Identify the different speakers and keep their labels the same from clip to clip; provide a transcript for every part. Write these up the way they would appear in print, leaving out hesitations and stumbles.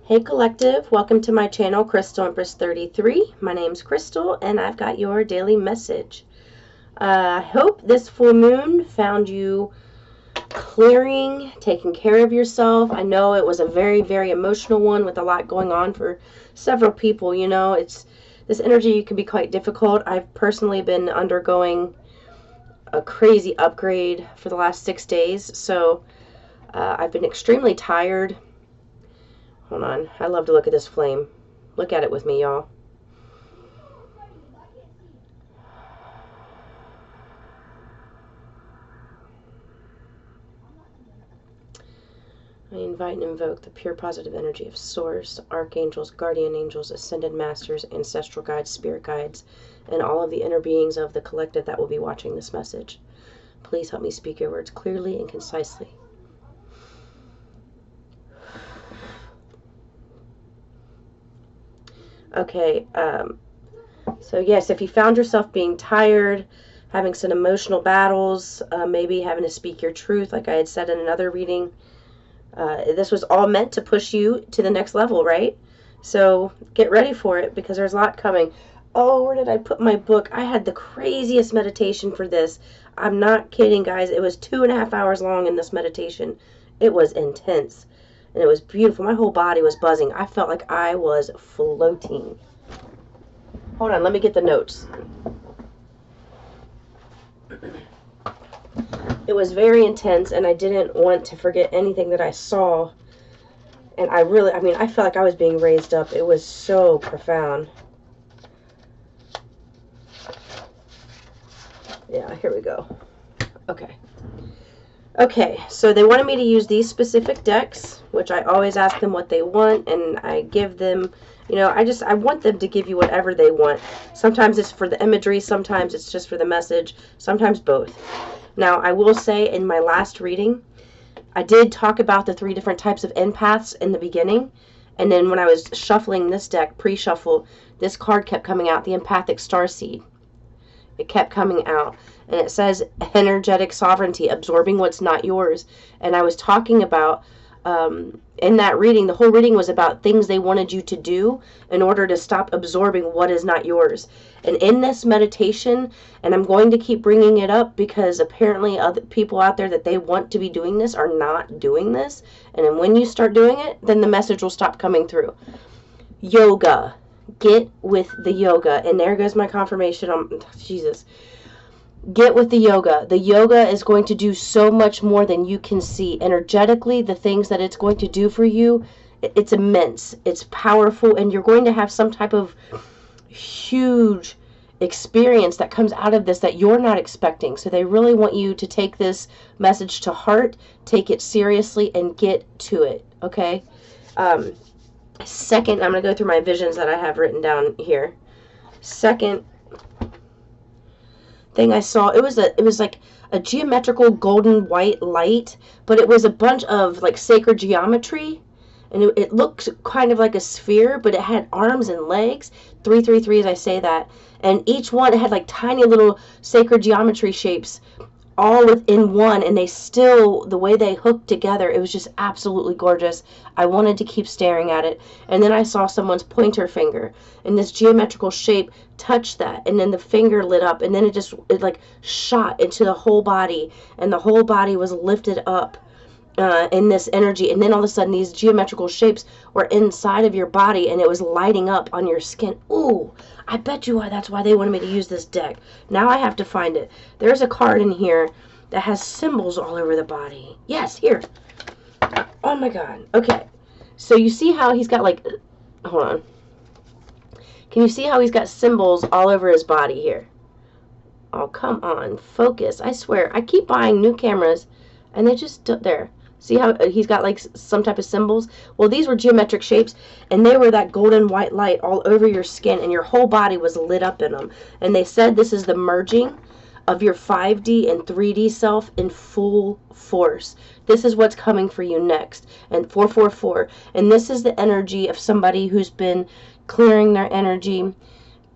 Speaker 1: Hey Collective, welcome to my channel, Crystal Empress 33. My name's Crystal and I've got your daily message. I hope this full moon found you clearing, taking care of yourself. I know it was a very, very emotional one with a lot going on for several people. You know, this energy can be quite difficult. I've personally been undergoing a crazy upgrade for the last 6 days, so I've been extremely tired. Hold on. I love to look at this flame. Look at it with me, y'all. I invite and invoke the pure positive energy of Source, Archangels, Guardian Angels, Ascended Masters, Ancestral Guides, Spirit Guides, and all of the inner beings of the collective that will be watching this message. Please help me speak your words clearly and concisely. Okay, so yes, if you found yourself being tired, having some emotional battles, maybe having to speak your truth, like I had said in another reading, this was all meant to push you to the next level, right? So get ready for it because there's a lot coming. Oh, where did I put my book? I had the craziest meditation for this. I'm not kidding, guys. It was 2.5 hours long in this meditation. It was intense. And it was beautiful. My whole body was buzzing. I felt like I was floating. Hold on, let me get the notes. It was very intense, and I didn't want to forget anything that I saw. And I felt like I was being raised up. It was so profound. Yeah, here we go. Okay, so they wanted me to use these specific decks, which I always ask them what they want, and I give them, you know, I want them to give you whatever they want. Sometimes it's for the imagery, sometimes it's just for the message, sometimes both. Now, I will say in my last reading, I did talk about the 3 different types of empaths in the beginning, and then when I was shuffling this deck, pre-shuffle, this card kept coming out, the Empathic Starseed. It kept coming out, and it says energetic sovereignty, absorbing what's not yours. And I was talking about, in that reading, the whole reading was about things they wanted you to do in order to stop absorbing what is not yours. And in this meditation, and I'm going to keep bringing it up because apparently other people out there that they want to be doing this are not doing this. And then when you start doing it, then the message will stop coming through. Yoga. Get with the yoga. And there goes my confirmation on Jesus. Get with the yoga. The yoga is going to do so much more than you can see. Energetically, the things that it's going to do for you, it's immense. It's powerful, and you're going to have some type of huge experience that comes out of this that you're not expecting. So they really want you to take this message to heart, take it seriously, and get to it. Okay? Second, I'm going to go through my visions that I have written down here. Second thing I saw, it was like a geometrical golden white light, but it was a bunch of like sacred geometry, and it looked kind of like a sphere, but it had arms and legs. 333 as I say that, and each one had like tiny little sacred geometry shapes all within one, and they still, the way they hooked together, it was just absolutely gorgeous. I wanted to keep staring at it. And then I saw someone's pointer finger, and this geometrical shape touched that, and then the finger lit up, and then it like shot into the whole body, and the whole body was lifted up in this energy. And then all of a sudden these geometrical shapes were inside of your body, and it was lighting up on your skin. Ooh, I bet you that's why they wanted me to use this deck. Now I have to find it. There's a card in here that has symbols all over the body. Yes, here. Oh my god. Okay. So you see how he's got like, hold on. Can you see how he's got symbols all over his body here? Oh, come on. Focus. I swear. I keep buying new cameras, and they just, there. See how he's got like some type of symbols? Well, these were geometric shapes, and they were that golden white light all over your skin, and your whole body was lit up in them. And they said this is the merging of your 5D and 3D self in full force. This is what's coming for you next. And 444. And this is the energy of somebody who's been clearing their energy,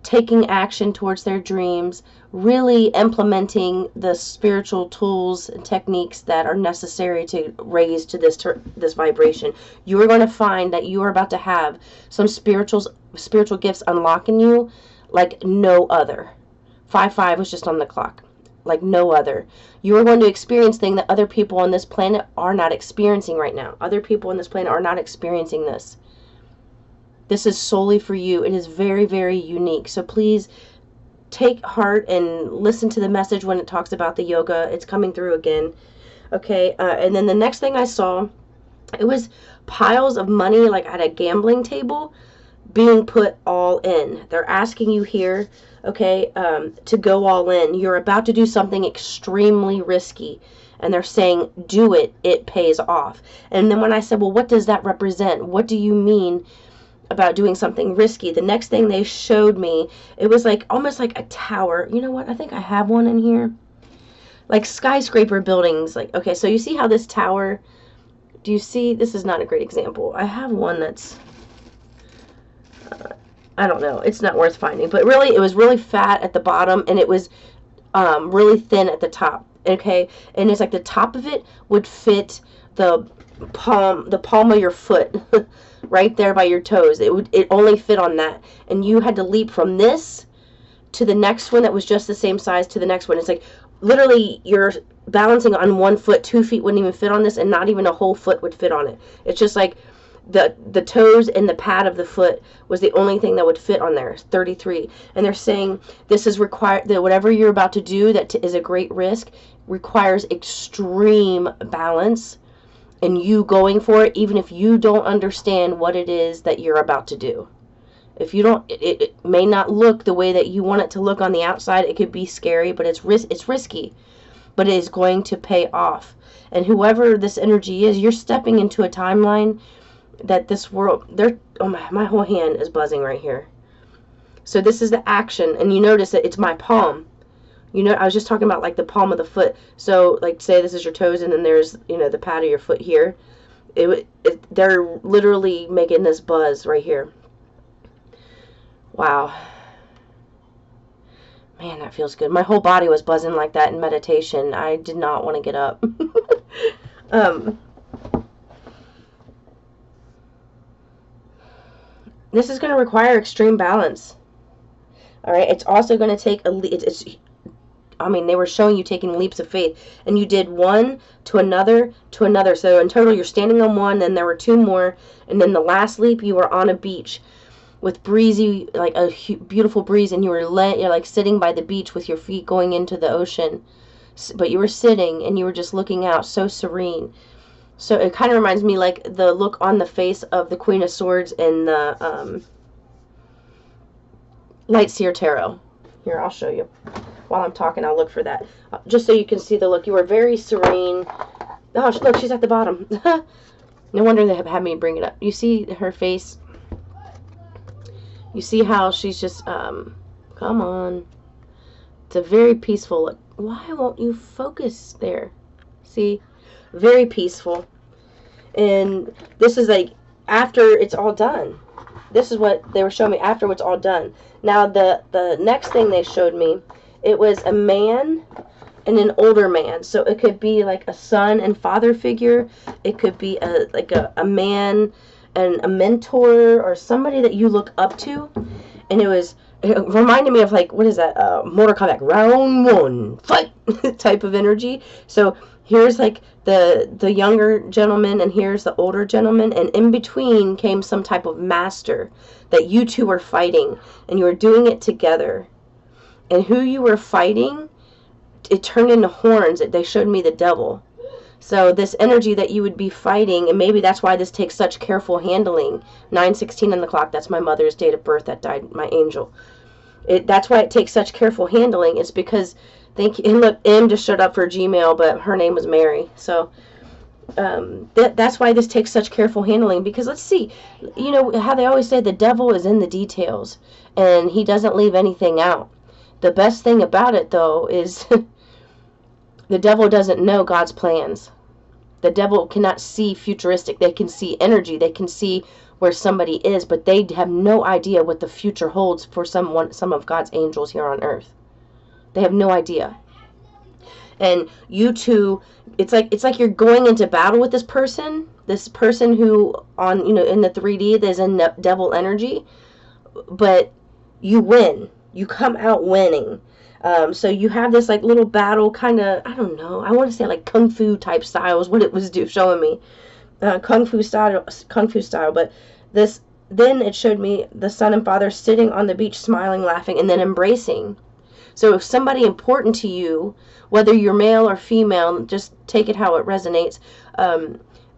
Speaker 1: taking action towards their dreams, really implementing the spiritual tools and techniques that are necessary to raise to this vibration. You are going to find that you are about to have some spiritual gifts unlock in you like no other. 5-5 was just on the clock. Like no other. You are going to experience things that other people on this planet are not experiencing right now. Other people on this planet are not experiencing this. This is solely for you. It is very, very unique. So please take heart and listen to the message when it talks about the yoga. It's coming through again. Okay, and then the next thing I saw, it was piles of money like at a gambling table being put all in. They're asking you here, okay, to go all in. You're about to do something extremely risky. And they're saying, do it. It pays off. And then when I said, well, what does that represent? What do you mean about doing something risky? The next thing they showed me, it was like almost like a tower. You know what? I think I have one in here. Like skyscraper buildings. Like, okay, so you see how this tower, do you see? This is not a great example. I have one that's, I don't know. It's not worth finding. But really, it was really fat at the bottom, and it was really thin at the top. Okay? And it's like the top of it would fit the palm of your foot. Right there by your toes. It only fit on that. And you had to leap from this to the next one that was just the same size to the next one. It's like literally you're balancing on one foot. 2 feet wouldn't even fit on this, and not even a whole foot would fit on it. It's just like the toes and the pad of the foot was the only thing that would fit on there. 33. And they're saying this is required, that whatever you're about to do that is a great risk requires extreme balance. And you going for it, even if you don't understand what it is that you're about to do. If you don't, it may not look the way that you want it to look on the outside. It could be scary, but it's risky. But it is going to pay off. And whoever this energy is, you're stepping into a timeline that this world, oh my whole hand is buzzing right here. So this is the action, and you notice that it's my palm. You know, I was just talking about like the palm of the foot. So like say this is your toes, and then there's, you know, the pad of your foot here. They're literally making this buzz right here. Wow. Man, that feels good. My whole body was buzzing like that in meditation. I did not want to get up. This is going to require extreme balance. All right. It's also going to take I mean, they were showing you taking leaps of faith, and you did one to another to another. So in total, you're standing on one, and there were 2 more, and then the last leap, you were on a beach with breezy, like a beautiful breeze, and you're like sitting by the beach with your feet going into the ocean, but you were sitting and you were just looking out, so serene. So it kind of reminds me like the look on the face of the Queen of Swords in the Light Seer Tarot. Here, I'll show you. While I'm talking, I'll look for that. Just so you can see the look. You were very serene. Oh, look, she's at the bottom. No wonder they have had me bring it up. You see her face? You see how she's just, come on. It's a very peaceful look. Why won't you focus there? See? Very peaceful. And this is like after it's all done. This is what they were showing me after it's all done. Now, the next thing they showed me, it was a man and an older man. So it could be like a son and father figure. It could be a man and a mentor or somebody that you look up to. And it reminded me of like, what is that? Mortal Kombat, round 1, fight type of energy. So here's like the younger gentleman, and here's the older gentleman, and in between came some type of master that you two were fighting, and you were doing it together. And who you were fighting, it turned into horns. They showed me the devil. So this energy that you would be fighting, and maybe that's why this takes such careful handling. 9/16 on the clock, that's my mother's date of birth that died, my angel. That's why it takes such careful handling. It's because, thank you, and look, M just showed up for Gmail, but her name was Mary. So that's why this takes such careful handling, because let's see, you know how they always say the devil is in the details, and he doesn't leave anything out. The best thing about it, though, is the devil doesn't know God's plans. The devil cannot see futuristic. They can see energy. They can see where somebody is, but they have no idea what the future holds for some of God's angels here on earth. They have no idea. And you two, it's like you're going into battle with this person who on, in the 3D, there's a devil energy, but you win. You come out winning. So you have this like little battle, kind of, I don't know, I want to say like kung fu type style is what it was showing me. Kung fu style, but then it showed me the son and father sitting on the beach, smiling, laughing, and then embracing. So if somebody important to you, whether you're male or female, just take it how it resonates.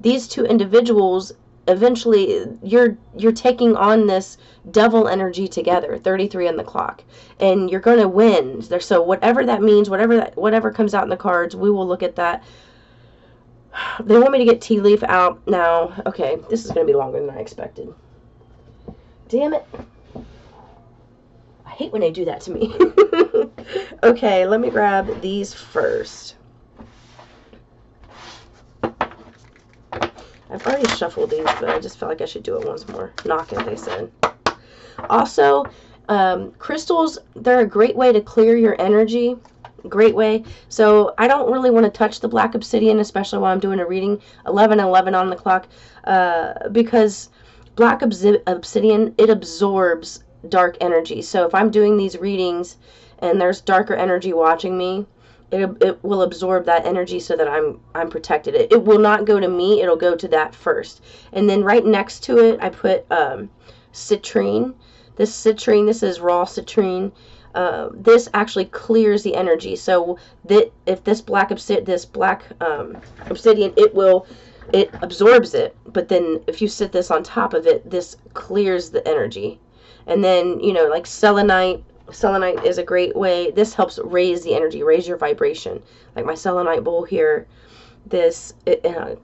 Speaker 1: These two individuals, eventually you're taking on this devil energy together, 33 on the clock, and you're going to win. So whatever that means, whatever comes out in the cards, we will look at that. They want me to get tea leaf out now. Okay, this is going to be longer than I expected. Damn it. I hate when they do that to me. Okay, let me grab these first. I've already shuffled these, but I just felt like I should do it once more. Knock it, they said. Also, crystals, they're a great way to clear your energy. Great way. So I don't really want to touch the black obsidian, especially while I'm doing a reading, 11:11 on the clock, because black obsidian, it absorbs dark energy. So if I'm doing these readings and there's darker energy watching me, it will absorb that energy so that I'm protected. It will not go to me. It'll go to that first. And then right next to it, I put citrine. This is raw citrine. This actually clears the energy. So that if this black obsidian, it absorbs it. But then if you sit this on top of it, this clears the energy. And then, like selenite. Selenite is a great way. This helps raise the energy, raise your vibration. Like my selenite bowl here, this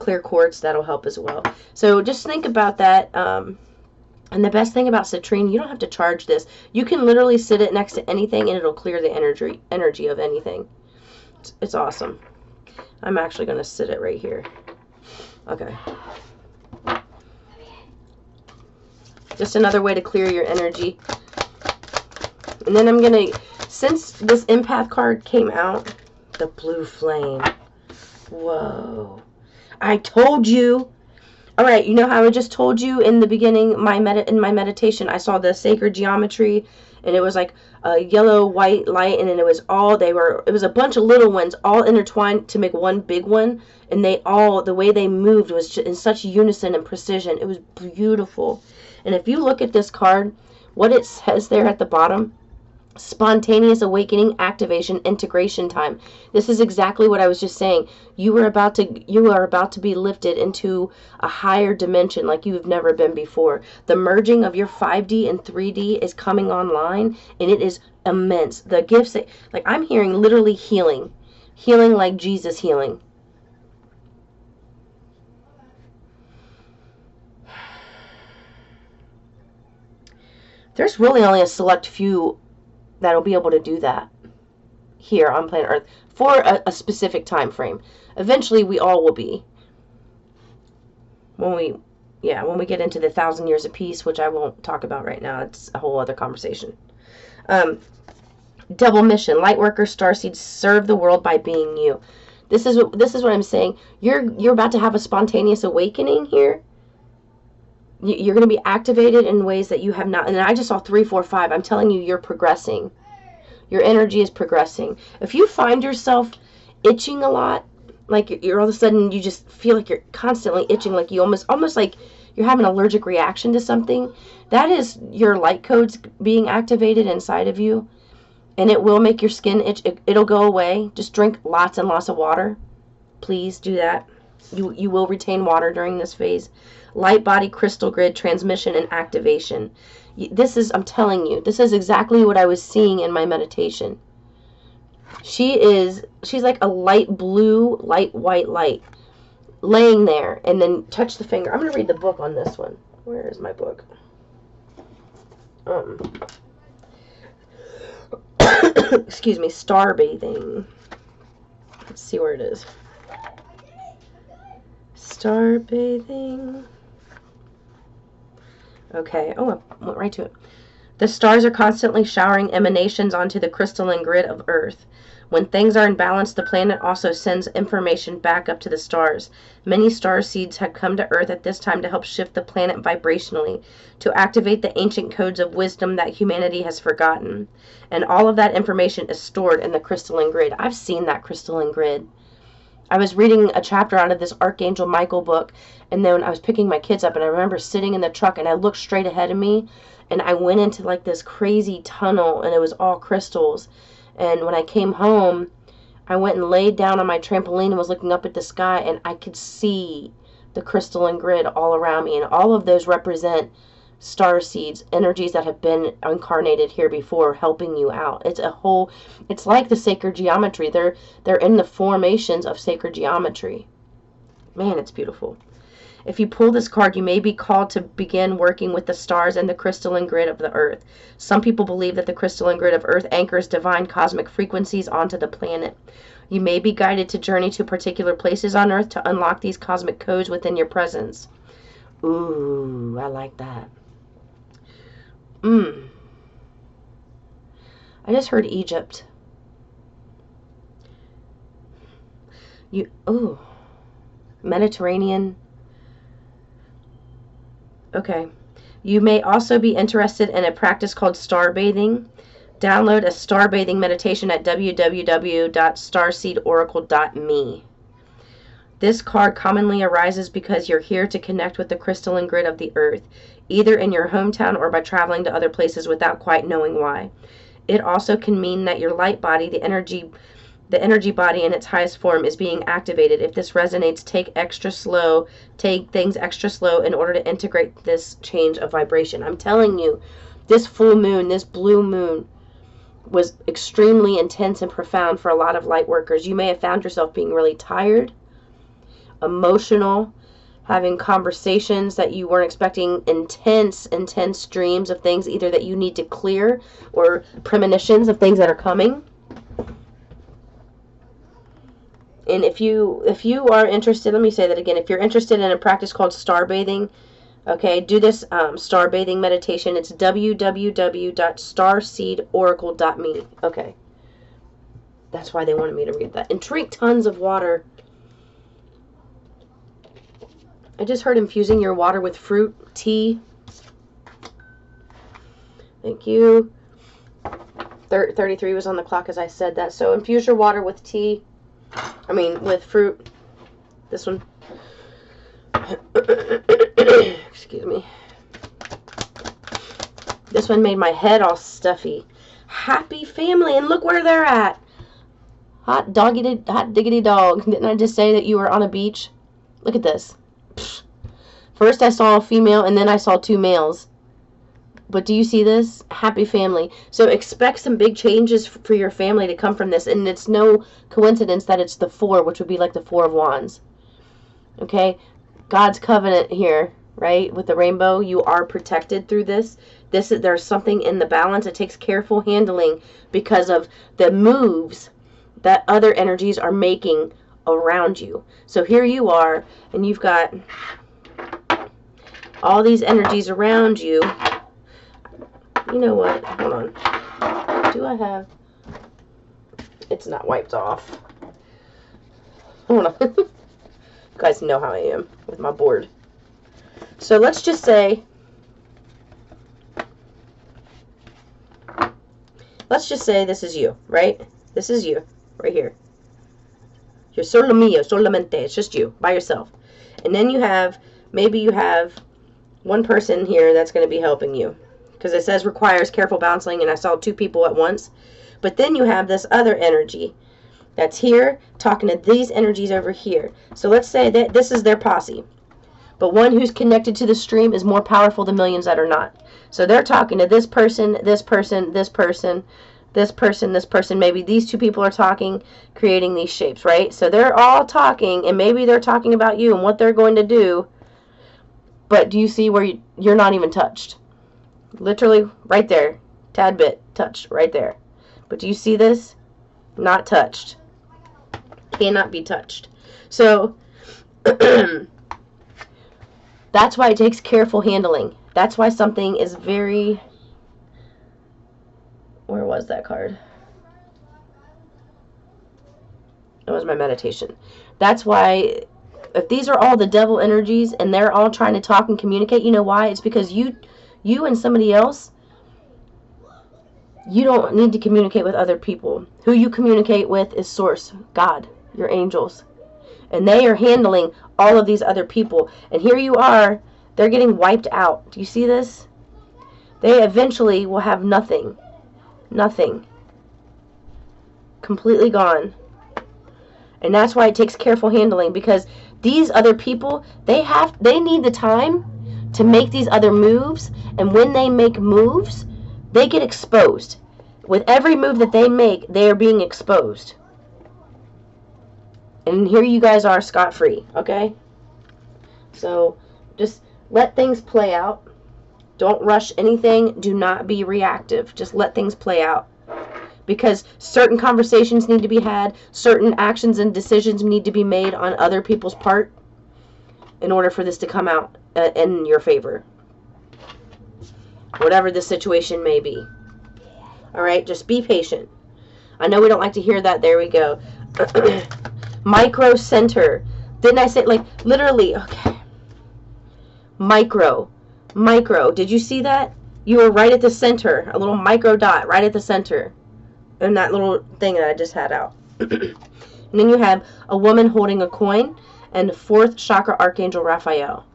Speaker 1: clear quartz, that'll help as well. So just think about that. And the best thing about citrine, you don't have to charge this. You can literally sit it next to anything and it'll clear the energy of anything. It's awesome. I'm actually going to sit it right here. Okay. Just another way to clear your energy. And then I'm going to, since this empath card came out, the blue flame. Whoa. I told you. All right, you know how I just told you in the beginning, in my meditation, I saw the sacred geometry, and it was like a yellow, white light, and then it was a bunch of little ones all intertwined to make one big one, and the way they moved was in such unison and precision. It was beautiful. And if you look at this card, what it says there at the bottom, spontaneous awakening, activation, integration time. This is exactly what I was just saying. You are about to be lifted into a higher dimension like you've never been before. The merging of your 5D and 3D is coming online, and it is immense. The gifts like I'm hearing literally healing like Jesus healing. There's really only a select few that'll be able to do that here on planet Earth for a specific time frame. Eventually, we all will be. When we get into the 1,000 years of peace, which I won't talk about right now. It's a whole other conversation. Double mission. Lightworker, starseed, serve the world by being you. This is what I'm saying. You're about to have a spontaneous awakening here. You're going to be activated in ways that you have not. And I just saw 3, 4, 5. I'm telling you, you're progressing. Your energy is progressing. If you find yourself itching a lot, like you're all of a sudden, you just feel like you're constantly itching, like you almost like you're having an allergic reaction to something, that is your light codes being activated inside of you. And it will make your skin itch. It'll go away. Just drink lots and lots of water. Please do that. You will retain water during this phase. Light body, crystal grid, transmission, and activation. I'm telling you, this is exactly what I was seeing in my meditation. She's like a light blue, light white light laying there, and then touch the finger. I'm going to read the book on this one. Where is my book? Excuse me, star bathing. Let's see where it is. Star bathing. Okay. Oh, I went right to it. The stars are constantly showering emanations onto the crystalline grid of Earth. When things are in balance, the planet also sends information back up to the stars. Many star seeds have come to Earth at this time to help shift the planet vibrationally, to activate the ancient codes of wisdom that humanity has forgotten. And all of that information is stored in the crystalline grid. I've seen that crystalline grid. I was reading a chapter out of this Archangel Michael book, and then I was picking my kids up, and I remember sitting in the truck, and I looked straight ahead of me, and I went into like this crazy tunnel, and it was all crystals. And when I came home, I went and laid down on my trampoline and was looking up at the sky, and I could see the crystalline grid all around me, and all of those represent star seeds, energies that have been incarnated here before, helping you out. It's like the sacred geometry. They're in the formations of sacred geometry. Man, it's beautiful. If you pull this card, you may be called to begin working with the stars and the crystalline grid of the Earth. Some people believe that the crystalline grid of Earth anchors divine cosmic frequencies onto the planet. You may be guided to journey to particular places on Earth to unlock these cosmic codes within your presence. Ooh, I like that. I just heard Egypt. Mediterranean. Okay. You may also be interested in a practice called star bathing. Download a star bathing meditation at www.starseedoracle.me. This card commonly arises because you're here to connect with the crystalline grid of the Earth, either in your hometown or by traveling to other places without quite knowing why. It also can mean that your light body, the energy body in its highest form, is being activated. If this resonates, take things extra slow in order to integrate this change of vibration. I'm telling you, this full moon, this blue moon, was extremely intense and profound for a lot of light workers. You may have found yourself being really tired, emotional, having conversations that you weren't expecting, intense dreams of things either that you need to clear or premonitions of things that are coming. And if you are interested, let me say that again, if you're interested in a practice called star bathing, okay, do this star bathing meditation. It's www.starseedoracle.me. Okay. That's why they wanted me to read that. And drink tons of water. I just heard infusing your water with fruit, tea. Thank you. 33 was on the clock as I said that. So infuse your water with tea. With fruit. This one. Excuse me. This one made my head all stuffy. Happy family, and look where they're at. Hot diggity dog. Didn't I just say that you were on a beach? Look at this. First I saw a female, and then I saw two males. But do you see this? Happy family. So expect some big changes for your family to come from this. And it's no coincidence that it's the 4, which would be like the 4 of Wands. Okay? God's covenant here, right? With the rainbow. You are protected through this. There's something in the balance. It takes careful handling because of the moves that other energies are making around you. So here you are, and you've got all these energies around you. You know what? Hold on. Do I have... It's not wiped off. Hold on. You guys know how I am with my board. So let's just say... this is you, right? This is you, right here. You're solo mio, solamente. It's just you, by yourself. And then maybe you have one person here that's going to be helping you. Because it says requires careful balancing, and I saw 2 people at once. But then you have this other energy that's here talking to these energies over here. So let's say that this is their posse. But one who's connected to the stream is more powerful than millions that are not. So they're talking to this person, this person, this person, this person, this person. Maybe these 2 people are talking, creating these shapes, right? So they're all talking, and maybe they're talking about you and what they're going to do. But do you see where you're not even touched? Literally right there. Tad bit touched right there. But do you see this? Not touched. Cannot be touched. So That's why it takes careful handling. That's why something is very... Where was that card? That was my meditation. That's why, if these are all the devil energies and they're all trying to talk and communicate, you know why? It's because you and somebody else, you don't need to communicate with other people. Who you communicate with is Source, God, your angels. And they are handling all of these other people. And here you are, they're getting wiped out. Do you see this? They eventually will have nothing. Nothing. Completely gone. And that's why it takes careful handling, because these other people, they need the time to make these other moves, and when they make moves, they get exposed. With every move that they make, they are being exposed. And here you guys are scot-free, okay? So just let things play out. Don't rush anything. Do not be reactive. Just let things play out. Because certain conversations need to be had, certain actions and decisions need to be made on other people's part in order for this to come out in your favor. Whatever the situation may be. Alright, just be patient. I know we don't like to hear that. There we go. Micro center. Didn't I say, like, literally, okay. Micro. Did you see that? You were right at the center. A little micro dot right at the center. And that little thing that I just had out. And then you have a woman holding a coin and the 4th chakra archangel Raphael.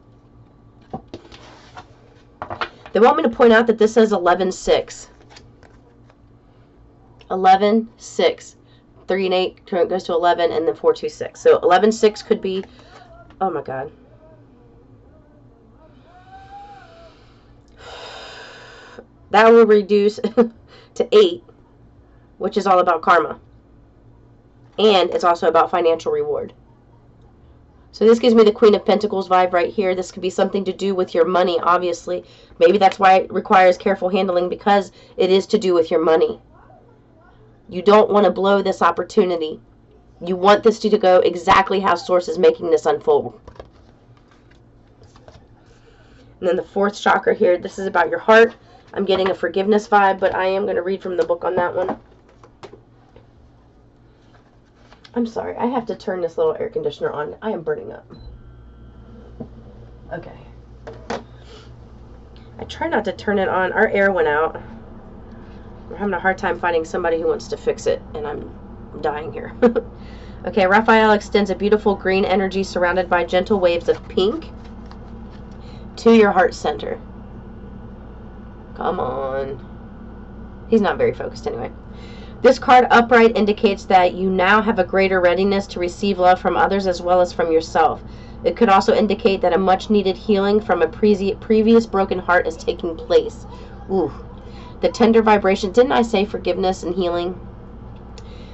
Speaker 1: They want me to point out that this says 11-6. 11-6. 3 and 8 goes to 11, and then 4, 2, 6. So 11-6 could be, oh my God. That will reduce to 8, which is all about karma. And it's also about financial reward. So this gives me the Queen of Pentacles vibe right here. This could be something to do with your money, obviously. Maybe that's why it requires careful handling, because it is to do with your money. You don't want to blow this opportunity. You want this to go exactly how Source is making this unfold. And then the 4th chakra here, this is about your heart. I'm getting a forgiveness vibe, but I am going to read from the book on that one. I'm sorry, I have to turn this little air conditioner on. I am burning up. Okay. I try not to turn it on. Our air went out. We're having a hard time finding somebody who wants to fix it, and I'm dying here. Okay, Raphael extends a beautiful green energy surrounded by gentle waves of pink to your heart center. Come on. He's not very focused anyway. This card upright indicates that you now have a greater readiness to receive love from others as well as from yourself. It could also indicate that a much needed healing from a previous broken heart is taking place. Ooh. The tender vibrations, didn't I say forgiveness and healing?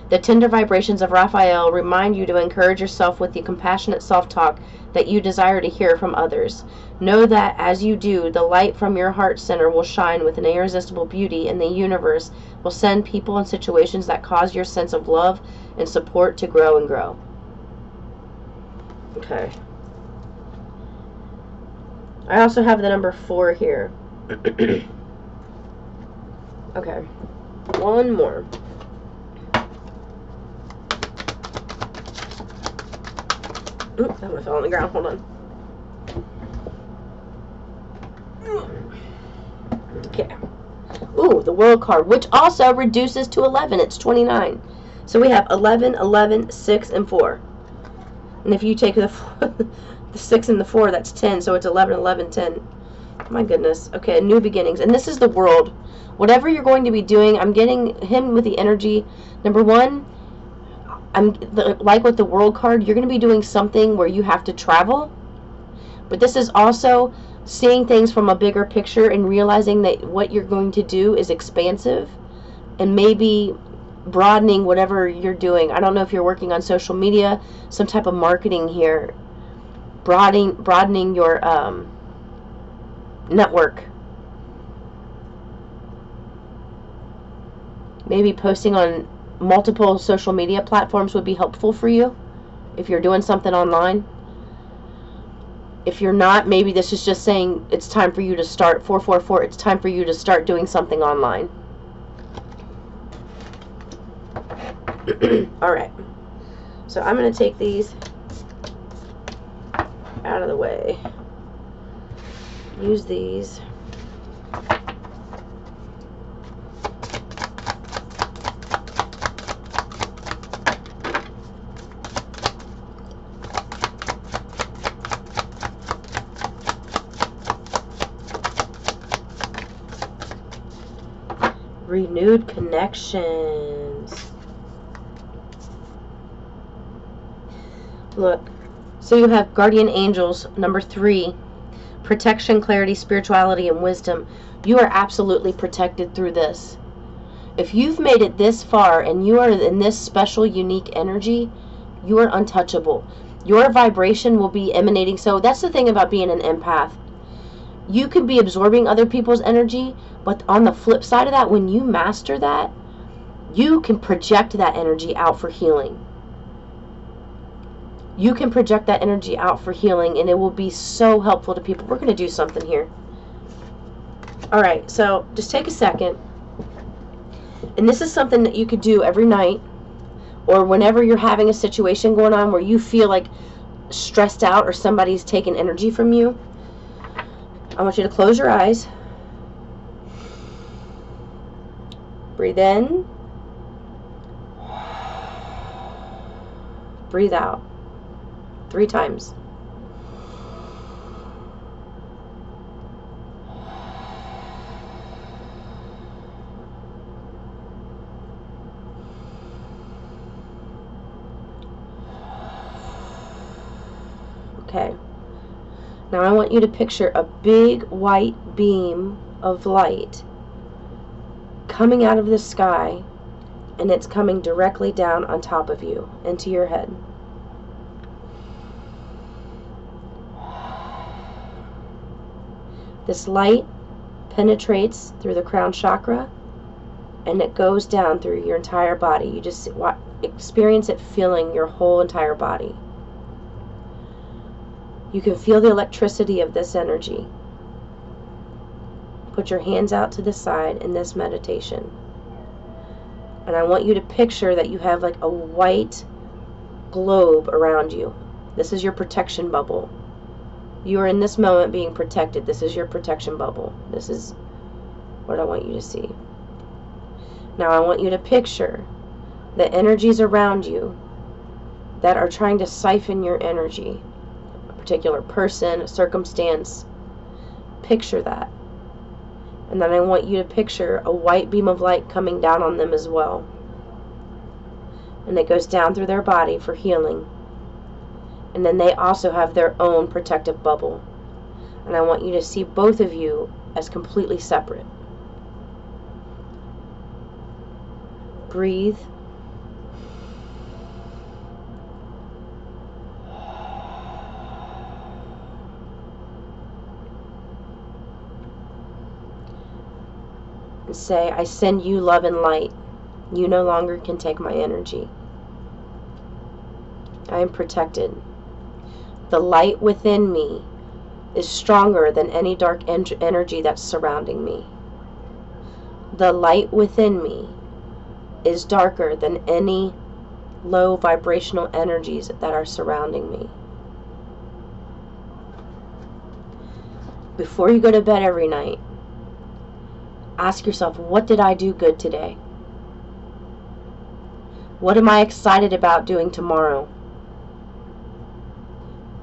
Speaker 1: The tender vibrations of Raphael remind you to encourage yourself with the compassionate self-talk that you desire to hear from others. Know that as you do, the light from your heart center will shine with an irresistible beauty, and the universe will send people and situations that cause your sense of love and support to grow and grow. Okay. I also have the number 4 here. Okay. One more. Oop, that one fell on the ground. Hold on. Okay. Ooh, the World card, which also reduces to 11. It's 29. So we have 11, 11, 6, and 4. And if you take the 6 and the 4, that's 10. So it's 11, 11, 10. My goodness. Okay, new beginnings. And this is the World. Whatever you're going to be doing, I'm getting him with the energy. Number 1, like with the World card, you're going to be doing something where you have to travel. But this is also seeing things from a bigger picture and realizing that what you're going to do is expansive and maybe broadening whatever you're doing. I don't know if you're working on social media, some type of marketing here. Broadening your network. Maybe posting on multiple social media platforms would be helpful for you if you're doing something online. If you're not, maybe this is just saying it's time for you to start. 444, it's time for you to start doing something online. Alright. So I'm going to take these out of the way. Use these. Renewed connections. Look, so you have guardian angels, number 3, protection, clarity, spirituality, and wisdom. You are absolutely protected through this. If you've made it this far and you are in this special, unique energy, you are untouchable. Your vibration will be emanating. So that's the thing about being an empath. You can be absorbing other people's energy, but on the flip side of that, when you master that, you can project that energy out for healing. You can project that energy out for healing, and it will be so helpful to people. We're going to do something here. Alright, so just take a second. And this is something that you could do every night, or whenever you're having a situation going on where you feel like stressed out or somebody's taking energy from you. I want you to close your eyes. Breathe in. Breathe out. 3 times. Okay. Now I want you to picture a big white beam of light coming out of the sky, and it's coming directly down on top of you into your head. This light penetrates through the crown chakra, and it goes down through your entire body. You just experience it filling your whole entire body. You can feel the electricity of this energy. Put your hands out to the side in this meditation. And I want you to picture that you have like a white globe around you. This is your protection bubble. You are in this moment being protected. This is your protection bubble. This is what I want you to see. Now I want you to picture the energies around you that are trying to siphon your energy. A particular person, a circumstance. Picture that. And then I want you to picture a white beam of light coming down on them as well. And it goes down through their body for healing. And then they also have their own protective bubble. And I want you to see both of you as completely separate. Breathe. And say, I send you love and light. You no longer can take my energy. I am protected. The light within me is stronger than any dark energy that's surrounding me. The light within me is darker than any low vibrational energies that are surrounding me. Before you go to bed every night, ask yourself, what did I do good today? What am I excited about doing tomorrow?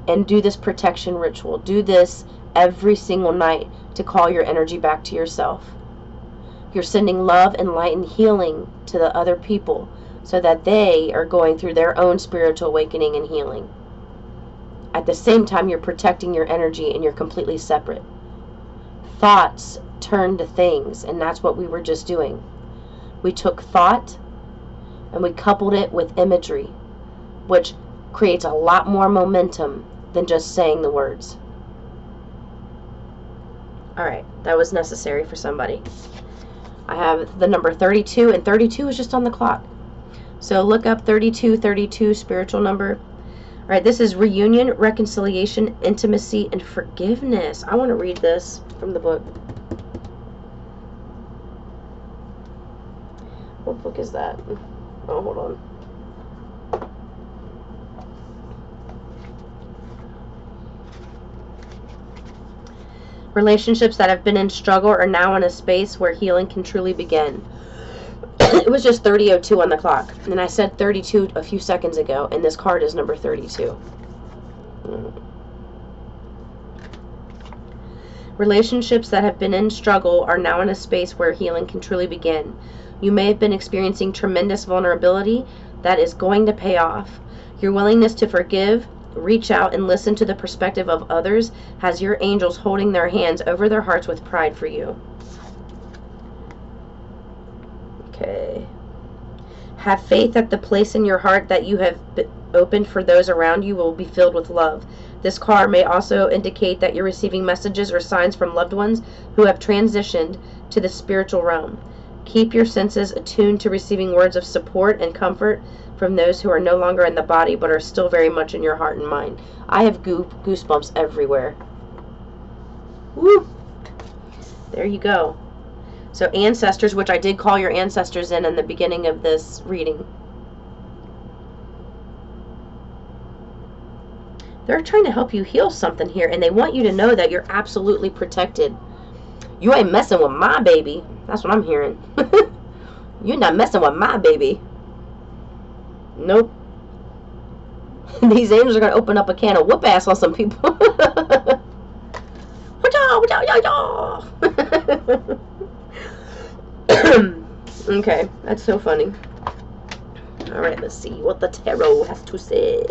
Speaker 1: And do this protection ritual. Do this every single night to call your energy back to yourself. You're sending love and light and healing to the other people so that they are going through their own spiritual awakening and healing. At the same time, you're protecting your energy and you're completely separate. Thoughts turn to things, and that's what we were just doing. We took thought and we coupled it with imagery, which creates a lot more momentum than just saying the words. Alright, that was necessary for somebody. I have the number 32, and 32 is just on the clock. So look up 3232 spiritual number. right, this is reunion, reconciliation, intimacy, and forgiveness. I want to read this from the book. What book is that? Oh, hold on. Relationships that have been in struggle are now in a space where healing can truly begin. It was just 30:02 on the clock, and I said 32 a few seconds ago, and this card is number 32. Relationships that have been in struggle are now in a space where healing can truly begin. You may have been experiencing tremendous vulnerability that is going to pay off. Your willingness to forgive, reach out, and listen to the perspective of others has your angels holding their hands over their hearts with pride for you. Okay. Have faith that the place in your heart that you have opened for those around you will be filled with love. This card may also indicate that you're receiving messages or signs from loved ones who have transitioned to the spiritual realm. Keep your senses attuned to receiving words of support and comfort from those who are no longer in the body but are still very much in your heart and mind. I have goosebumps everywhere. Woo! There you go. So ancestors, which I did call your ancestors in the beginning of this reading. They're trying to help you heal something here, and they want you to know that you're absolutely protected. You ain't messing with my baby. That's what I'm hearing. You're not messing with my baby. Nope. These angels are going to open up a can of whoop ass on some people. Okay, that's so funny. Alright, let's see what the tarot has to say.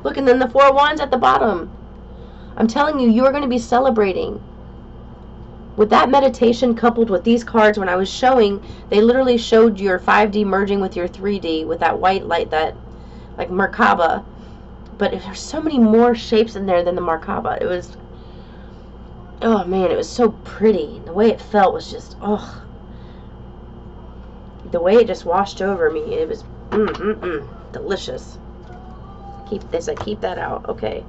Speaker 1: Look, and then the 4 wands at the bottom. I'm telling you, you're going to be celebrating. With that meditation coupled with these cards, when I was showing, they literally showed your 5D merging with your 3D with that white light, that like Merkaba. But there's so many more shapes in there than the Merkaba. It was, oh man, it was so pretty. The way it felt was just, oh. The way it just washed over me, it was delicious. They said keep that out. Okay.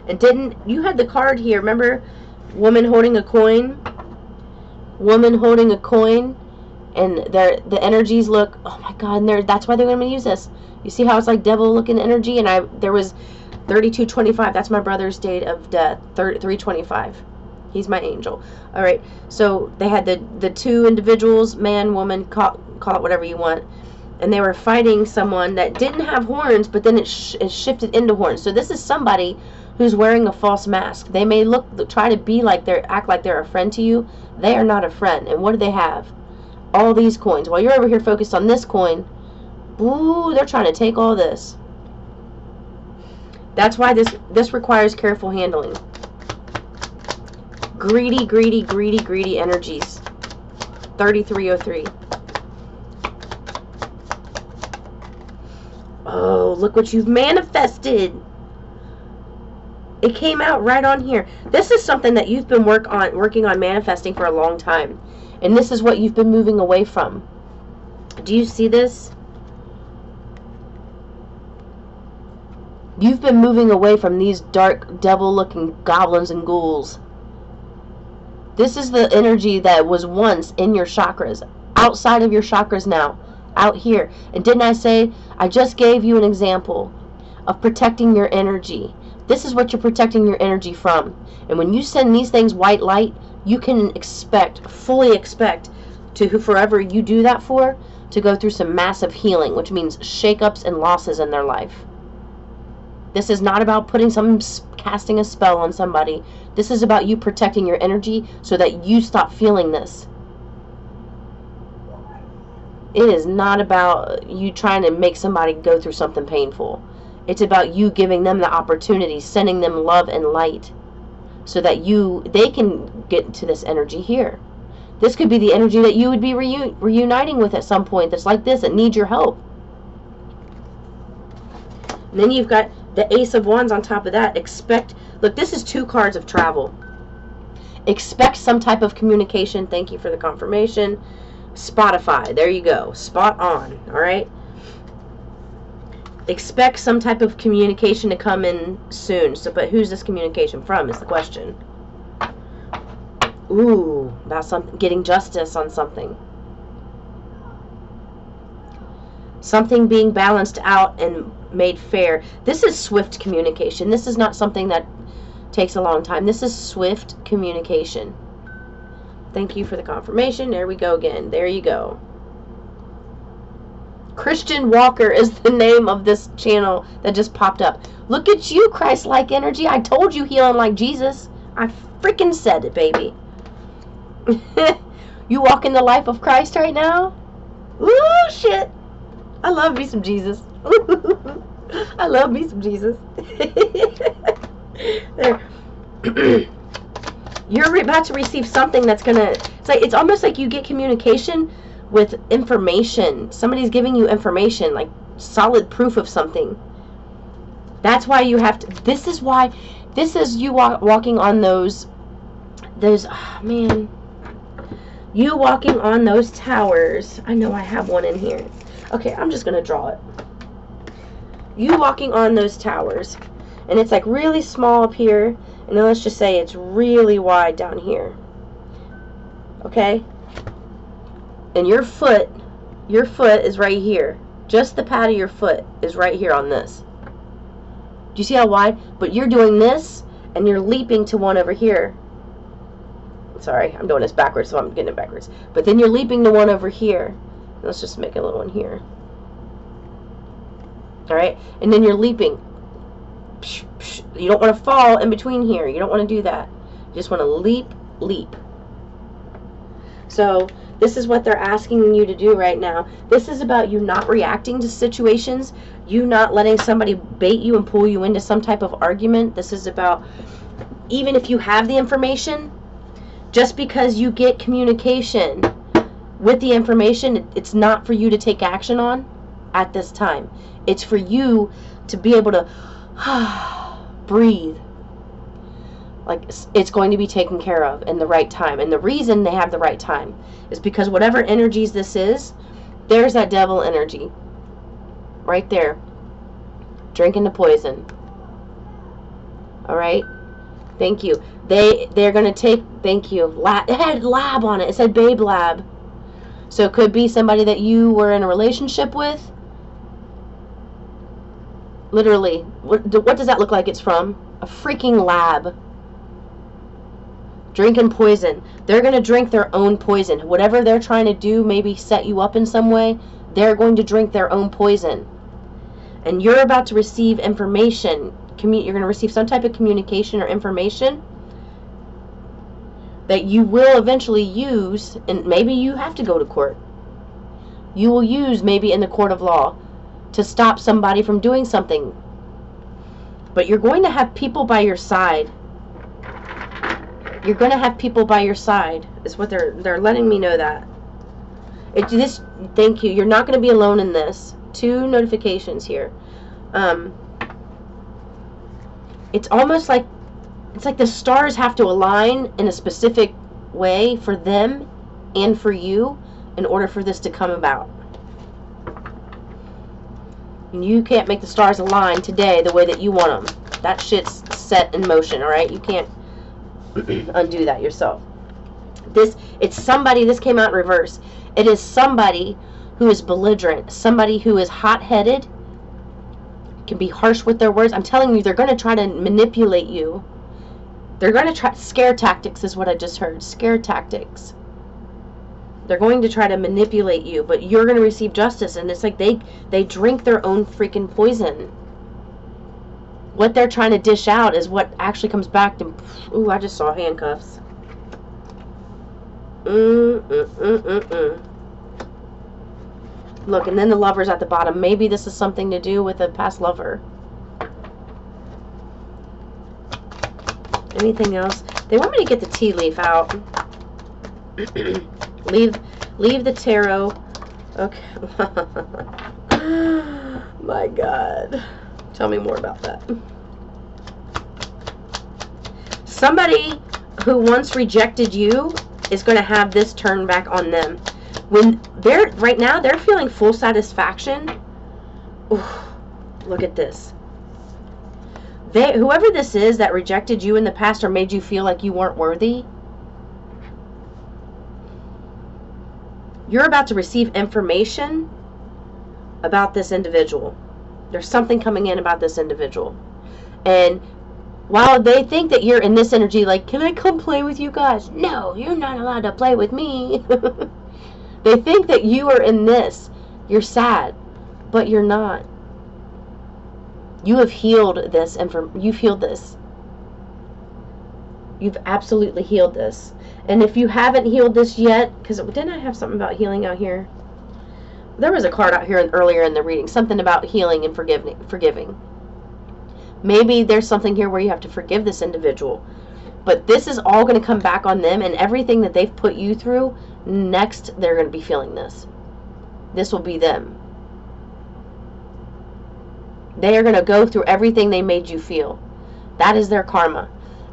Speaker 1: And didn't you had the card here, remember? Woman holding a coin. Woman holding a coin. And the energies look, oh my god, and that's why they're going to use this. You see how it's like devil looking energy? And there was 3225. That's my brother's date of death. 325. He's my angel. All right. So they had the 2 individuals, man, woman, call it whatever you want. And they were fighting someone that didn't have horns, but then it shifted into horns. So this is somebody who's wearing a false mask. They may try to act like they're a friend to you. They are not a friend. And what do they have? All these coins. While you're over here focused on this coin, ooh, they're trying to take all this. That's why this requires careful handling. Greedy, greedy, greedy, greedy energies. 3303. Oh, look what you've manifested. It came out right on here. This is something that you've been working on manifesting for a long time. And this is what you've been moving away from. Do you see this? You've been moving away from these dark, devil-looking goblins and ghouls. This is the energy that was once in your chakras. Outside of your chakras now. Out here. And didn't I say, I just gave you an example of protecting your energy. This is what you're protecting your energy from. And when you send these things white light, you can fully expect to forever you do that for, to go through some massive healing, which means shakeups and losses in their life. This is not about casting a spell on somebody. This is about you protecting your energy so that you stop feeling this. It is not about you trying to make somebody go through something painful. It's about you giving them the opportunity, sending them love and light so that they can get to this energy here. This could be the energy that you would be reuniting with at some point that's like this, that needs your help. And then you've got the Ace of Wands on top of that. Look, this is 2 cards of travel. Expect some type of communication. Thank you for the confirmation. Spotify. There you go. Spot on. All right. expect some type of communication to come in soon. So, but who's this communication from is the question. Ooh, that's something, getting justice on something. Something being balanced out and made fair. This is swift communication. This is not something that takes a long time. This is swift communication. Thank you for the confirmation. There we go again. There you go. Christian Walker is the name of this channel that just popped up. Look at you, Christ-like energy. I told you healing like Jesus. I freaking said it, baby. You walk in the life of Christ right now? Ooh, shit. I love me some Jesus. I love me some Jesus. There. You're about to receive something that's gonna, it's almost like you get communication with information. Somebody's giving you information, like solid proof of something. That's why you have to, this is you walking on those, oh man, you walking on those towers. I know I have one in here. Okay, I'm just gonna draw it. You walking on those towers, and it's like really small up here, and then let's just say it's really wide down here. Okay? And your foot is right here. Just the pad of your foot is right here on this. Do you see how wide? But you're doing this, and you're leaping to one over here. Sorry, I'm doing this backwards, so I'm getting it backwards. But then you're leaping to one over here. Let's just make a little one here. Alright? And then you're leaping. You don't want to fall in between here. You don't want to do that. You just want to leap. So, this is what they're asking you to do right now. This is about you not reacting to situations. You not letting somebody bait you and pull you into some type of argument. This is about, even if you have the information, just because you get communication with the information, it's not for you to take action on at this time. It's for you to be able to breathe. Like, it's going to be taken care of in the right time. And the reason they have the right time is because whatever energies this is, there's that devil energy. Right there. Drinking the poison. Alright? Thank you. They're going to take, thank you. It had lab on it. It said Babe Lab. So it could be somebody that you were in a relationship with. Literally. What does that look like it's from? A freaking lab. Drinking poison. They're going to drink their own poison. Whatever they're trying to do, maybe set you up in some way, they're going to drink their own poison. And you're about to receive information. You're going to receive some type of communication or information that you will eventually use, and maybe you have to go to court. You will use maybe in the court of law to stop somebody from doing something. But you're going to have people by your side. You're going to have people by your side, is what they're letting me know that. Thank you. You're not going to be alone in this. 2 notifications here. It's almost like, it's like the stars have to align in a specific way for them and for you in order for this to come about. And you can't make the stars align today the way that you want them. That shit's set in motion, alright? You can't undo that yourself. It's somebody, this came out in reverse. It is somebody who is belligerent, somebody who is hot-headed, can be harsh with their words. I'm telling you, they're going to try to manipulate you. They're going to try, scare tactics is what I just heard. Scare tactics. They're going to try to manipulate you, but you're going to receive justice, and it's like they drink their own freaking poison. What they're trying to dish out is what actually comes back to, ooh, I just saw handcuffs. Look, and then the Lover's at the bottom. Maybe this is something to do with a past lover. Anything else? They want me to get the tea leaf out. leave the tarot. Okay. My God. Tell me more about that. Somebody who once rejected you is going to have this turn back on them. When right now they're feeling full satisfaction. Ooh, Look at this. Whoever this is that rejected you in the past or made you feel like you weren't worthy, you're about to receive information about this individual. There's something coming in about this individual. And while they think that you're in this energy, like, can I come play with you guys? No, you're not allowed to play with me. They think that you are in this. You're sad, but you're not. You have healed this. You've healed this. You've absolutely healed this. And if you haven't healed this yet, because didn't I have something about healing out here? There was a card out here earlier in the reading, something about healing and forgiving. Maybe there's something here where you have to forgive this individual. But this is all going to come back on them, and everything that they've put you through, next they're going to be feeling this. This will be them. They are going to go through everything they made you feel. That is their karma.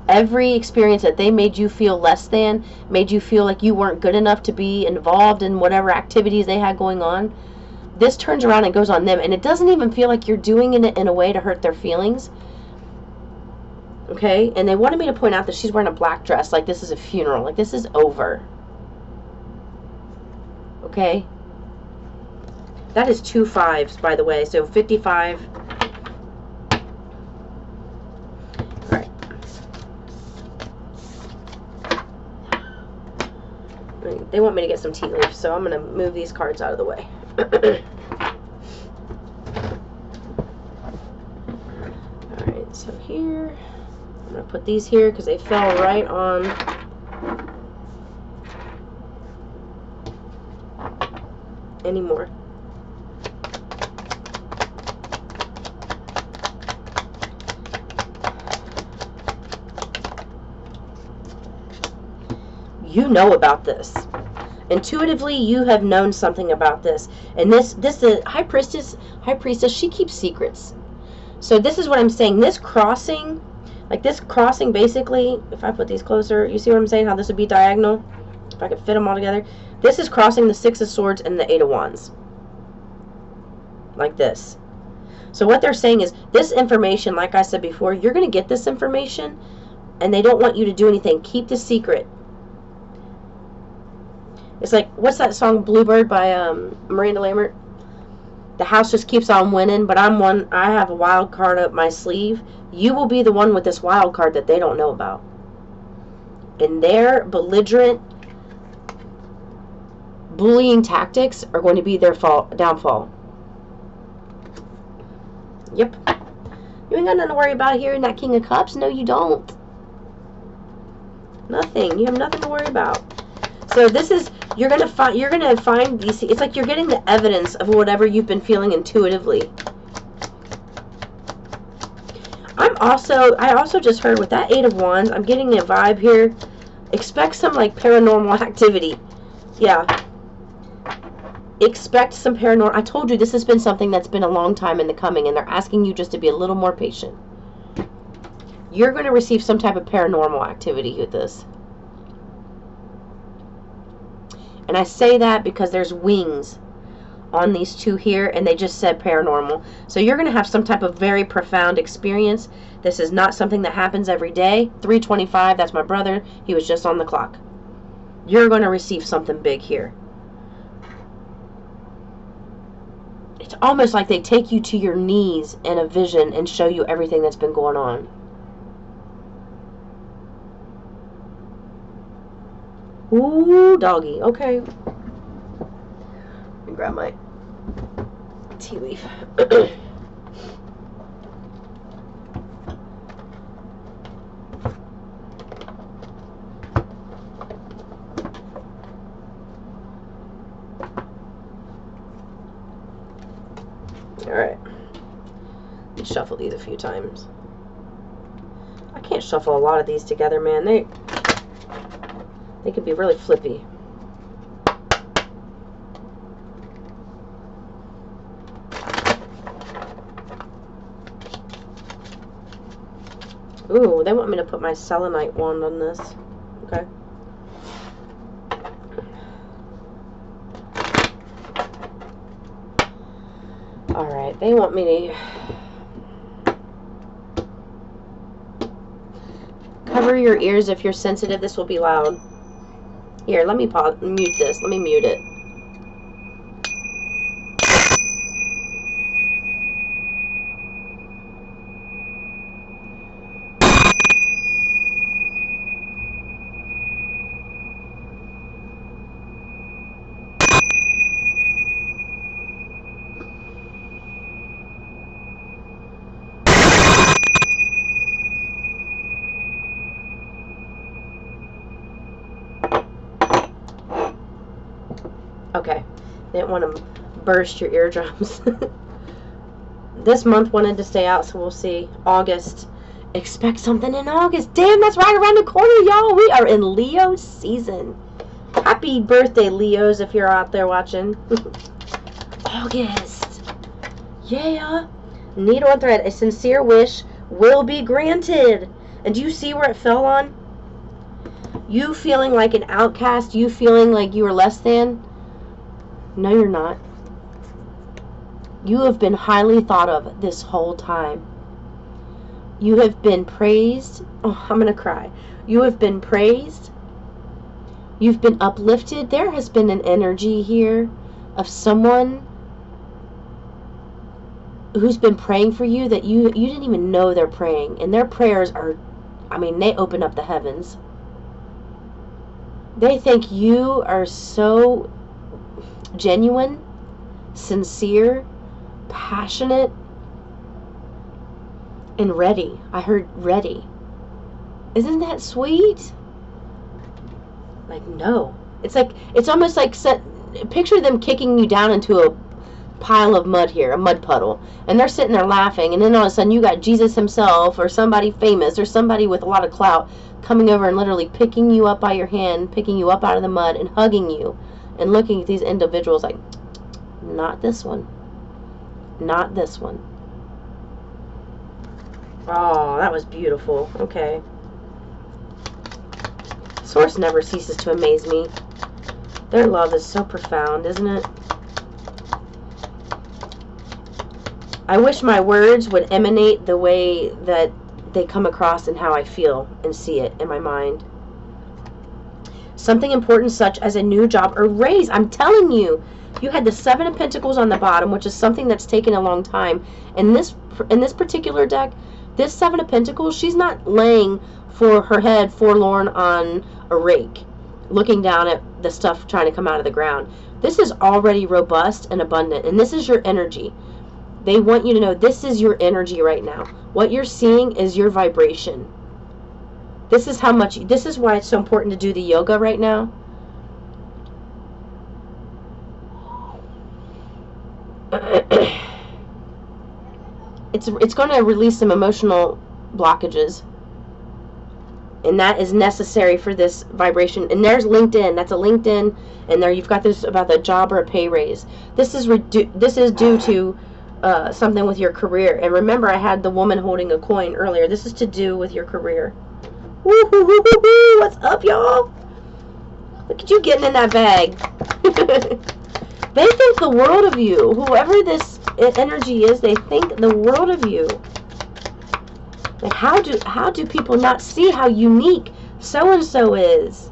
Speaker 1: Every experience that they made you feel less than, made you feel like you weren't good enough to be involved in whatever activities they had going on, this turns around and goes on them. And it doesn't even feel like you're doing it in a way to hurt their feelings. Okay? And they wanted me to point out that she's wearing a black dress, like this is a funeral, like this is over. Okay? That is 2 5s, by the way, so 55. Alright. They want me to get some tea leaves, so I'm going to move these cards out of the way. Alright, so here, I'm going to put these here because they fell right on anymore. You know about this. Intuitively, you have known something about this. And this high priestess, she keeps secrets. So this is what I'm saying. This crossing, like this crossing basically, if I put these closer, you see what I'm saying? How this would be diagonal? If I could fit them all together. This is crossing the 6 of Swords and the 8 of Wands. Like this. So what they're saying is, this information, like I said before, you're going to get this information, and they don't want you to do anything. Keep the secret. It's like, what's that song, Bluebird by Miranda Lambert? The house just keeps on winning, but I have a wild card up my sleeve. You will be the one with this wild card that they don't know about. And their belligerent, bullying tactics are going to be their downfall. Yep. You ain't got nothing to worry about here in that King of Cups. No, you don't. Nothing. You have nothing to worry about. So this is, you're gonna find these. It's like you're getting the evidence of whatever you've been feeling intuitively. I also just heard with that 8 of Wands, I'm getting a vibe here. Expect some like paranormal activity. Yeah. Expect some paranormal. I told you this has been something that's been a long time in the coming, and they're asking you just to be a little more patient. You're going to receive some type of paranormal activity with this. And I say that because there's wings on these two here, and they just said paranormal. So you're going to have some type of very profound experience. This is not something that happens every day. 325, that's my brother. He was just on the clock. You're going to receive something big here. It's almost like they take you to your knees in a vision and show you everything that's been going on. Ooh, doggy. Okay. Let me grab my tea leaf. Alright. Let me shuffle these a few times. I can't shuffle a lot of these together, man. They can be really flippy. Ooh, they want me to put my selenite wand on this. Okay. Alright, they want me to... Cover your ears if you're sensitive. This will be loud. Here, let me mute this. Let me mute it. Okay, didn't want to burst your eardrums. This month wanted to stay out, so we'll see. August. Expect something in August. Damn, that's right around the corner, y'all. We are in Leo season. Happy birthday, Leos, if you're out there watching. August. Yeah. Needle and thread. A sincere wish will be granted. And do you see where it fell on? You feeling like an outcast. You feeling like you are less than. No, you're not. You have been highly thought of this whole time. You have been praised. Oh, I'm going to cry. You have been praised. You've been uplifted. There has been an energy here of someone who's been praying for you that you didn't even know they're praying. And their prayers are, I mean, they open up the heavens. They think you are so genuine, sincere, passionate, and ready. I heard ready. Isn't that sweet? Like, no. It's almost like, picture them kicking you down into a pile of mud here, a mud puddle, and they're sitting there laughing, and then all of a sudden you got Jesus himself, or somebody famous, or somebody with a lot of clout, coming over and literally picking you up by your hand, picking you up out of the mud, and hugging you, and looking at these individuals like, not this one. Not this one. Oh, that was beautiful. Okay. Source never ceases to amaze me. Their love is so profound, isn't it? I wish my words would emanate the way that they come across and how I feel and see it in my mind. Something important such as a new job or raise. I'm telling you. You had the Seven of Pentacles on the bottom, which is something that's taken a long time. In this particular deck, this Seven of Pentacles, she's not laying for her head forlorn on a rake, looking down at the stuff trying to come out of the ground. This is already robust and abundant, and this is your energy. They want you to know this is your energy right now. What you're seeing is your vibration. This is why it's so important to do the yoga right now. It's going to release some emotional blockages, and that is necessary for this vibration. And there's LinkedIn. That's a LinkedIn, and there you've got this about the job or a pay raise. This is due to something with your career. And remember, I had the woman holding a coin earlier. This is to do with your career. Woo-hoo-hoo-hoo-hoo. What's up, y'all? Look at you getting in that bag. They think the world of you. Whoever this energy is, they think the world of you. Like, how do people not see how unique so-and-so is?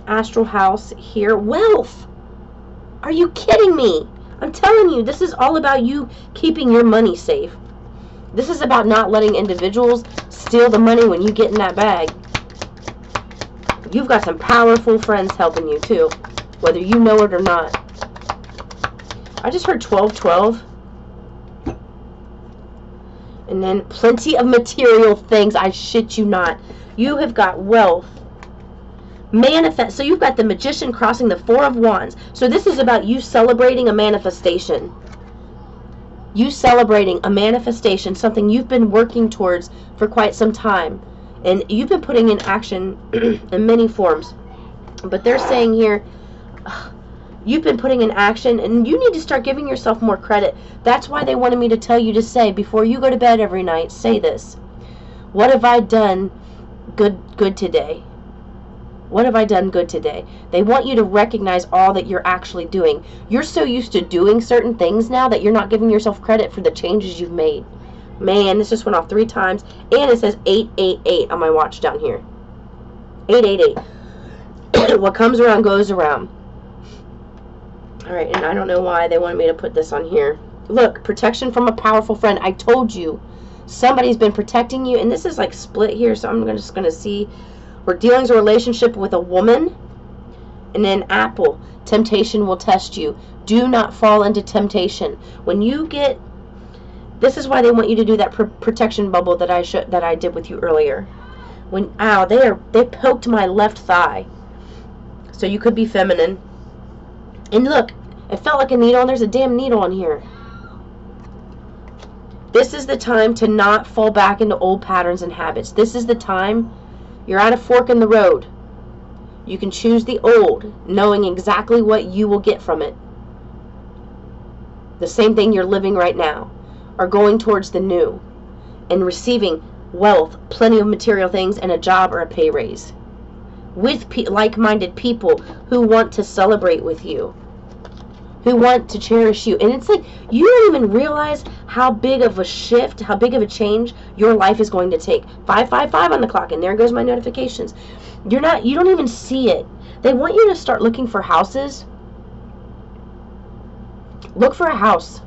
Speaker 1: Astral house here. Wealth. Are you kidding me? I'm telling you, this is all about you keeping your money safe. This is about not letting individuals steal the money when you get in that bag. You've got some powerful friends helping you, too. Whether you know it or not. I just heard 1212. And then plenty of material things. I shit you not. You have got wealth. Manifest. So you've got the Magician crossing the Four of Wands. So this is about you celebrating a manifestation. You celebrating a manifestation. Something you've been working towards for quite some time. And you've been putting in action in many forms. But they're saying here, you've been putting in action, and you need to start giving yourself more credit. That's why they wanted me to tell you to say, before you go to bed every night, say this. What have I done good today? What have I done good today? They want you to recognize all that you're actually doing. You're so used to doing certain things now that you're not giving yourself credit for the changes you've made. Man, this just went off 3 times. And it says 888 on my watch down here. 888. What comes around goes around. Alright, and I don't know why they wanted me to put this on here. Look, protection from a powerful friend. I told you. Somebody's been protecting you. And this is like split here, so I'm just going to see. We're dealing with a relationship with a woman. And then apple. Temptation will test you. Do not fall into temptation. When you get... This is why they want you to do that protection bubble that I did with you earlier. When they poked my left thigh. So you could be feminine. And look, it felt like a needle, and there's a damn needle on here. This is the time to not fall back into old patterns and habits. This is the time you're at a fork in the road. You can choose the old, knowing exactly what you will get from it. The same thing you're living right now. Are going towards the new and receiving wealth, plenty of material things, and a job or a pay raise with like-minded people who want to celebrate with you, who want to cherish you. And it's like you don't even realize how big of a shift, how big of a change your life is going to take. 555 on the clock, and there goes my notifications. You don't even see it. They want you to start looking for houses. Look for a house.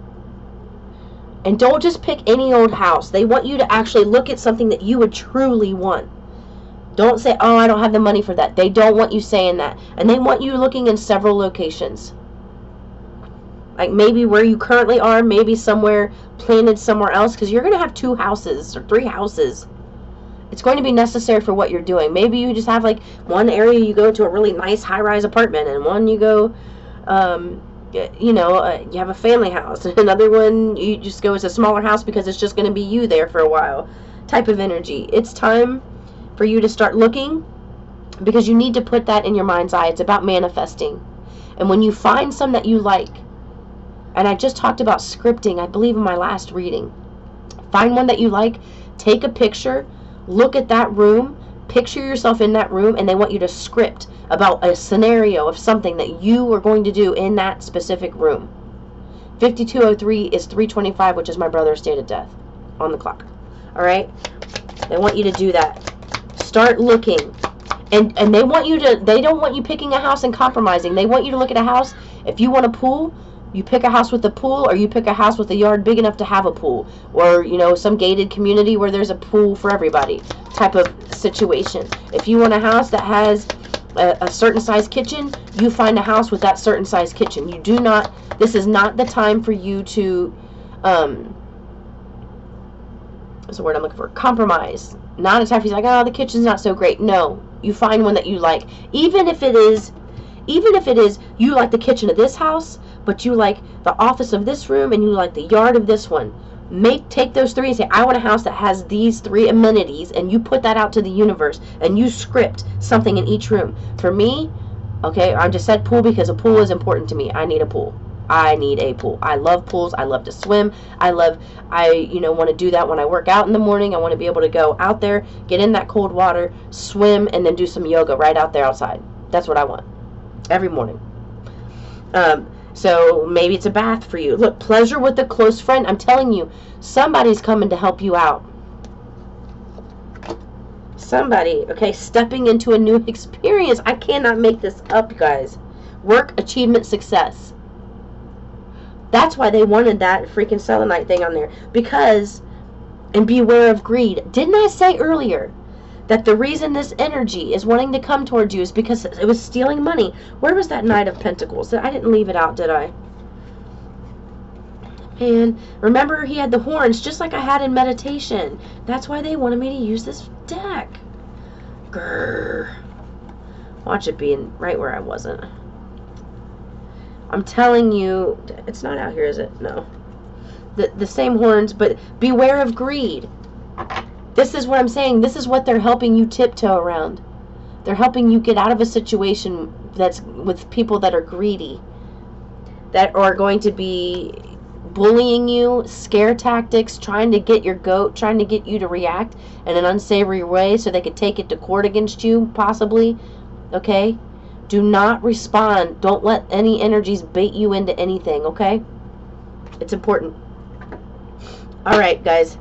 Speaker 1: And don't just pick any old house. They want you to actually look at something that you would truly want. Don't say, oh, I don't have the money for that. They don't want you saying that. And they want you looking in several locations. Like maybe where you currently are, maybe somewhere planted somewhere else. Because you're going to have 2 houses or 3 houses. It's going to be necessary for what you're doing. Maybe you just have like one area you go to a really nice high-rise apartment. And one you go... you have a family house. Another one, you just go as a smaller house because it's just going to be you there for a while type of energy. It's time for you to start looking because you need to put that in your mind's eye. It's about manifesting. And when you find some that you like, and I just talked about scripting, I believe in my last reading. Find one that you like, take a picture, look at that room, picture yourself in that room, and they want you to script about a scenario of something that you are going to do in that specific room. 5203 is 325, which is my brother's date of death on the clock. Alright? They want you to do that. Start looking. And they don't want you picking a house and compromising. They want you to look at a house. If you want a pool, you pick a house with a pool, or you pick a house with a yard big enough to have a pool. Or, some gated community where there's a pool for everybody type of situation. If you want a house that has a certain size kitchen, you find a house with that certain size kitchen. This is not the time for you to, what's the word I'm looking for? Compromise. Not a time for you like, oh, the kitchen's not so great. No, you find one that you like. Even if it is you like the kitchen of this house, but you like the office of this room, and you like the yard of this one. Take those 3 and say, I want a house that has these 3 amenities, and you put that out to the universe, and you script something in each room. For me, okay, I just said pool because a pool is important to me. I need a pool. I need a pool. I love pools. I love to swim. I want to do that when I work out in the morning. I want to be able to go out there, get in that cold water, swim, and then do some yoga right out there outside. That's what I want every morning. So maybe it's a bath for you. Look, pleasure with a close friend. I'm telling you, somebody's coming to help you out. Somebody, okay, stepping into a new experience. I cannot make this up, guys. Work, achievement, success. That's why they wanted that freaking selenite thing on there. Because, and beware of greed. Didn't I say earlier that the reason this energy is wanting to come towards you is because it was stealing money? Where was that Knight of Pentacles? I didn't leave it out, did I? And remember, he had the horns, just like I had in meditation. That's why they wanted me to use this deck. Grrr. Watch it being right where I wasn't. I'm telling you, it's not out here, is it? No. The same horns, but beware of greed. This is what I'm saying. This is what they're helping you tiptoe around. They're helping you get out of a situation that's with people that are greedy, that are going to be bullying you, scare tactics, trying to get your goat, trying to get you to react in an unsavory way so they could take it to court against you, possibly. Okay? Do not respond. Don't let any energies bait you into anything, okay? It's important. Alright, guys.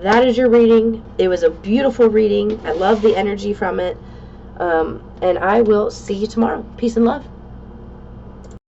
Speaker 1: that is your reading. It was a beautiful reading. I love the energy from it. And I will see you tomorrow. Peace and love.